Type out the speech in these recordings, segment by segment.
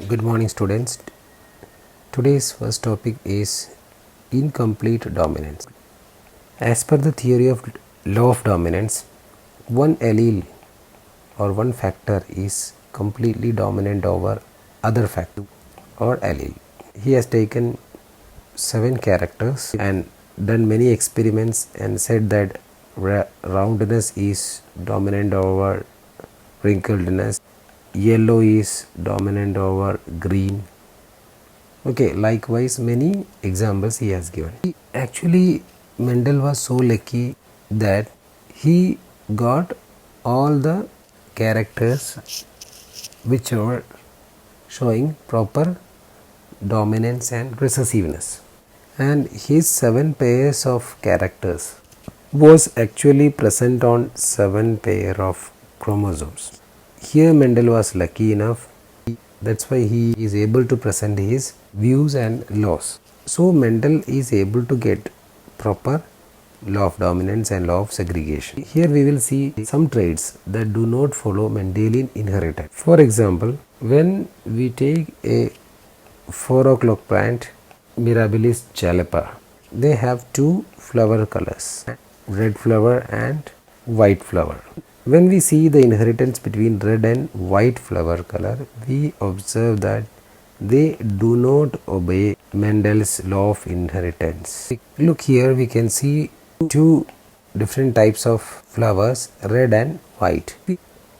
Good morning, students. Today's first topic is incomplete dominance. As per the theory of law of dominance, one allele or one factor is completely dominant over other factor or allele. He has taken 7 characters and done many experiments and said that roundness is dominant over wrinkledness, yellow is dominant over green. Okay, likewise many examples he has given. Actually, Mendel was so lucky that he got all the characters which are showing proper dominance and recessiveness, and his 7 pairs of characters was actually present on 7 pair of chromosomes. Here Mendel was lucky enough, that's why he is able to present his views and laws. So Mendel is able to get proper law of dominance and law of segregation. Here we will see some traits that do not follow Mendelian inheritance. For example, when we take a 4 o'clock plant, Mirabilis jalapa, they have 2 flower colors, red flower and white flower. When we see the inheritance between red and white flower color, we observe that they do not obey Mendel's law of inheritance. Look here, we can see 2 different types of flowers, red and white.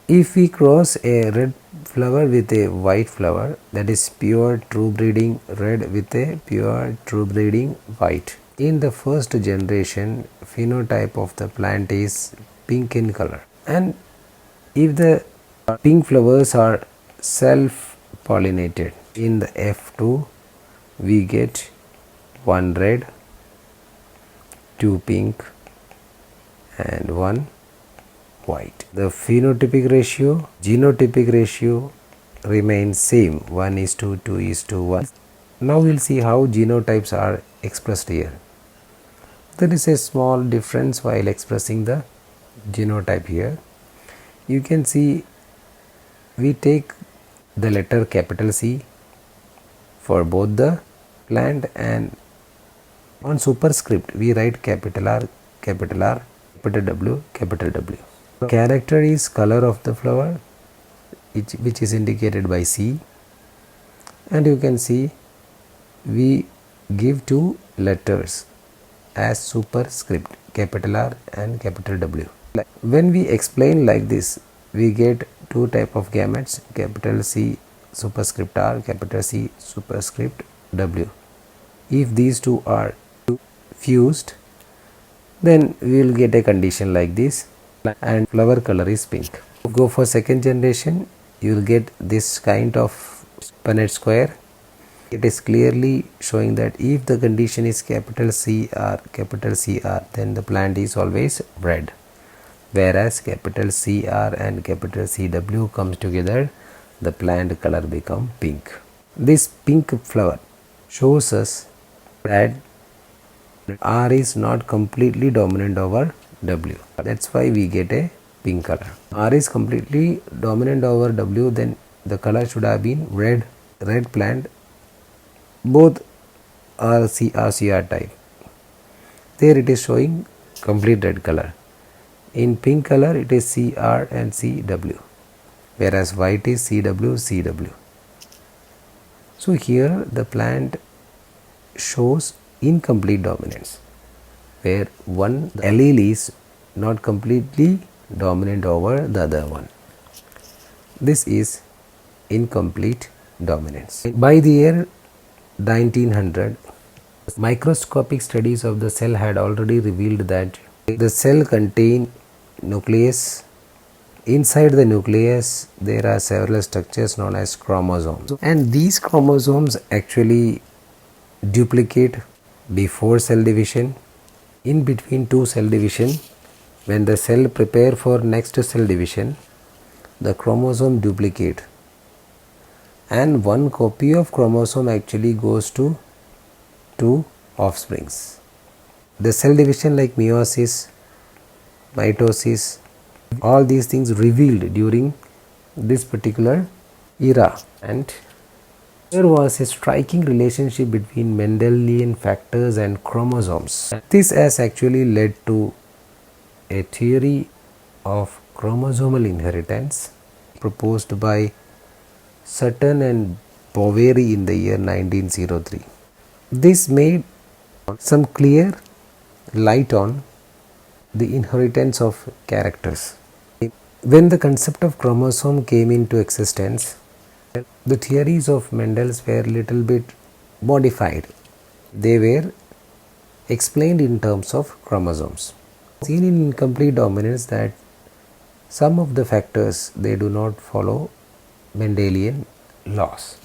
If we cross a red flower with a white flower, that is pure true breeding red with a pure true breeding white. In the first generation, phenotype of the plant is pink in color. And if the pink flowers are self-pollinated, in the F2 we get 1 red, 2 pink and 1 white. The phenotypic ratio, genotypic ratio remains same, 1:2:1. Now we will see how genotypes are expressed here. There is a small difference while expressing the genotype here. You can see we take the letter capital C for both the plant, and on superscript we write capital R, capital R, capital W, capital W. Character is color of the flower, which is indicated by C, and you can see we give 2 letters as superscript, capital R and capital W. When we explain like this, we get 2 type of gametes, capital C superscript R, capital C superscript W. If these 2 are fused, then we will get a condition like this, and flower color is pink. Go for second generation, you will get this kind of Punnett square. It is clearly showing that if the condition is capital CR, then the plant is always red. Whereas capital CR and capital CW comes together, the plant color become pink. This pink flower shows us that R is not completely dominant over W. That's why we get a pink color. R is completely dominant over W, then the color should have been red plant. Both are CR type. There it is showing complete red color. In pink color it is CR and CW, whereas white is CW. So here the plant shows incomplete dominance, where one allele is not completely dominant over the other one. This is incomplete dominance. By the year 1900, microscopic studies of the cell had already revealed that the cell contains nucleus. Inside the nucleus there are several structures known as chromosomes, and these chromosomes actually duplicate before cell division, in between 2 cell division. When the cell prepare for next cell division, the chromosome duplicate, and 1 copy of chromosome actually goes to 2 offsprings. The cell division like meiosis, mitosis, all these things revealed during this particular era, and There was a striking relationship between Mendelian factors and chromosomes. This has actually led to a theory of chromosomal inheritance proposed by Sutton and Boveri in the year 1903. This made some clear light on the inheritance of characters. When the concept of chromosome came into existence, the theories of Mendel's were little bit modified. They were explained in terms of chromosomes. Seen in incomplete dominance that some of the factors they do not follow Mendelian laws,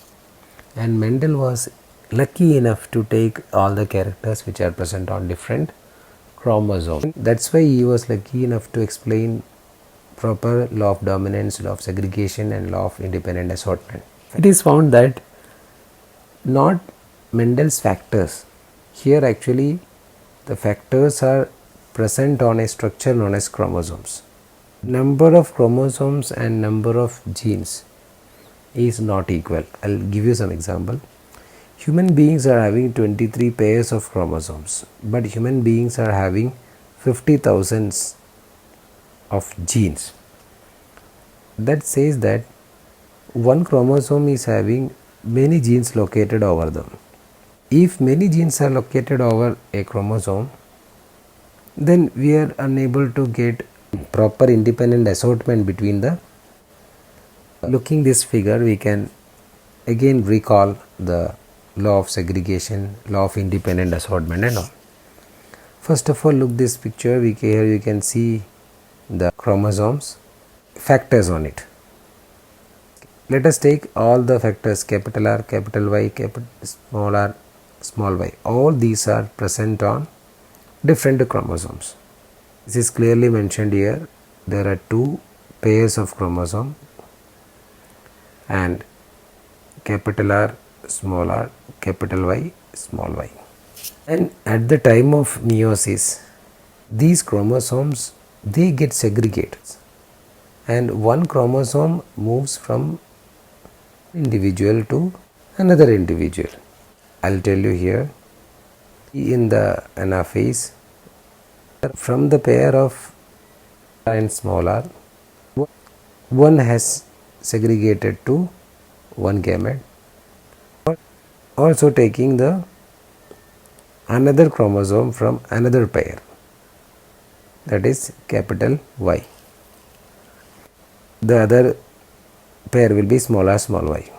and Mendel was lucky enough to take all the characters which are present on different chromosomes. That's why he was lucky enough to explain proper law of dominance, law of segregation and law of independent assortment. It is found that not Mendel's factors, here actually the factors are present on a structure known as chromosomes. Number of chromosomes and number of genes is not equal. I'll give you some example. Human beings are having 23 pairs of chromosomes, but human beings are having 50,000 of genes. That says that one chromosome is having many genes located over them. If many genes are located over a chromosome, then we are unable to get proper independent assortment between the. Looking this figure, we can again recall the law of segregation, law of independent assortment and all. First of all, look this picture. Here you can see the chromosomes, factors on it. Let us take all the factors, capital R, capital Y, capital small r, small y. All these are present on different chromosomes. This is clearly mentioned here. There are two pairs of chromosome and capital R, capital Y, small y. And at the time of meiosis, these chromosomes they get segregated and one chromosome moves from individual to another individual. I'll tell you here in the anaphase, from the pair of R and small r, one has segregated to one gamete, also taking the another chromosome from another pair, that is capital Y. The other pair will be small r, small y.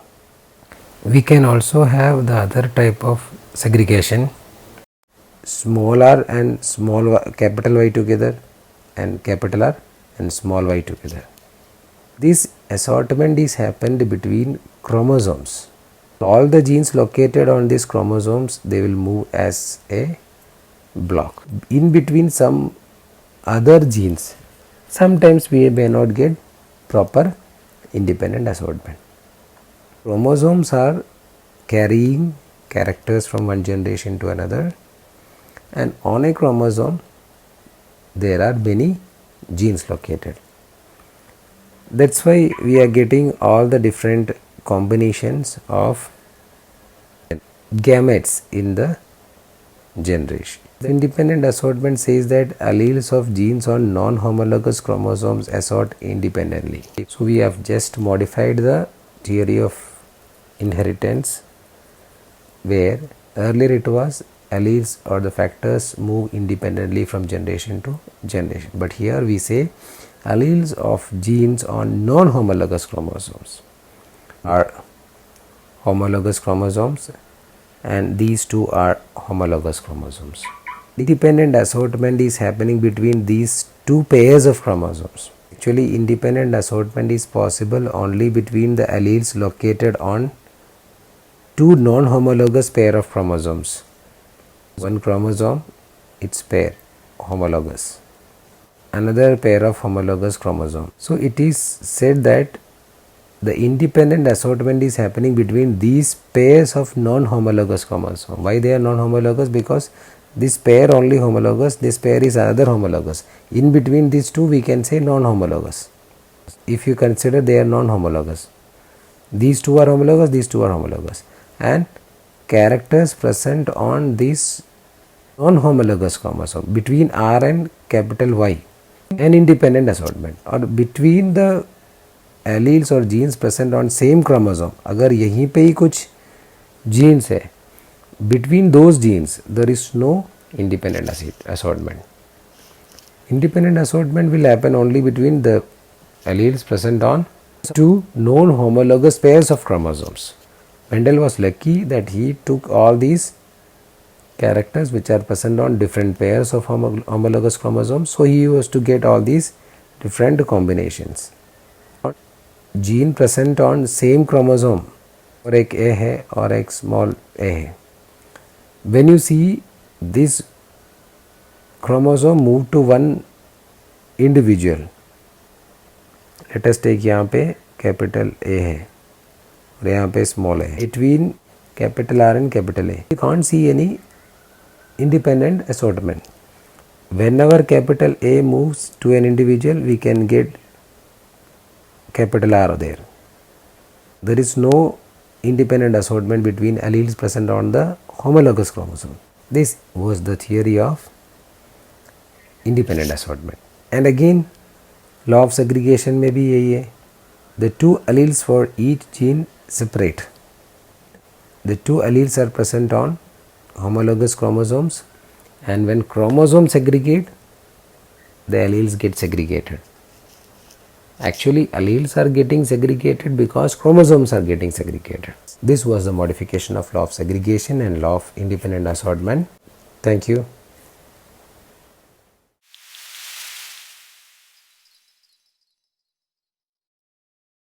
We can also have the other type of segregation, small r and small y, capital Y together and capital R and small y together. This assortment is happened between chromosomes. All the genes located on these chromosomes, they will move as a block. In between some other genes, sometimes we may not get proper independent assortment. Chromosomes are carrying characters from one generation to another, and on a chromosome there are many genes located. That's why we are getting all the different combinations of gametes in the generation. The independent assortment says that alleles of genes on non-homologous chromosomes assort independently. So we have just modified the theory of inheritance, where earlier it was alleles or the factors move independently from generation to generation, but here we say alleles of genes on non-homologous chromosomes are homologous chromosomes and these two are homologous chromosomes. Independent assortment is happening between these two pairs of chromosomes. Actually, independent assortment is possible only between the alleles located on two non-homologous pair of chromosomes. One chromosome, its pair, homologous. Another pair of homologous chromosomes. So it is said that the independent assortment is happening between these pairs of non-homologous chromosomes. Why they are non-homologous? Because this pair only homologous, this pair is another homologous. In between these two we can say non-homologous. If you consider they are non-homologous, these two are homologous, these two are homologous. and characters present on this non-homologous chromosome between R and capital Y, an independent assortment, or between the alleles or genes present on same chromosome, अगर यहीं पे ही कुछ genes है, between those genes there is no independent assortment. Independent assortment will happen only between the alleles present on two non-homologous pairs of chromosomes. Mendel was lucky that he took all these characters which are present on different pairs of homologous chromosomes, so he was to get all these different combinations. Gene present on same chromosome, और एक A है और एक small a है. When you see this chromosome move to one individual, let us take यहाँ पे capital A है और यहाँ पे small a. Between capital R and capital A, you can't see any independent assortment. Whenever capital A moves to an individual, we can get capital R there. There is no independent assortment between alleles present on the homologous chromosome. This was the theory of independent assortment. And again, law of segregation में भी यही है. The two alleles for each gene separate. The two alleles are present on homologous chromosomes, and when chromosomes segregate, the alleles get segregated. Actually, alleles are getting segregated because chromosomes are getting segregated. This was the modification of law of segregation and law of independent assortment. Thank you.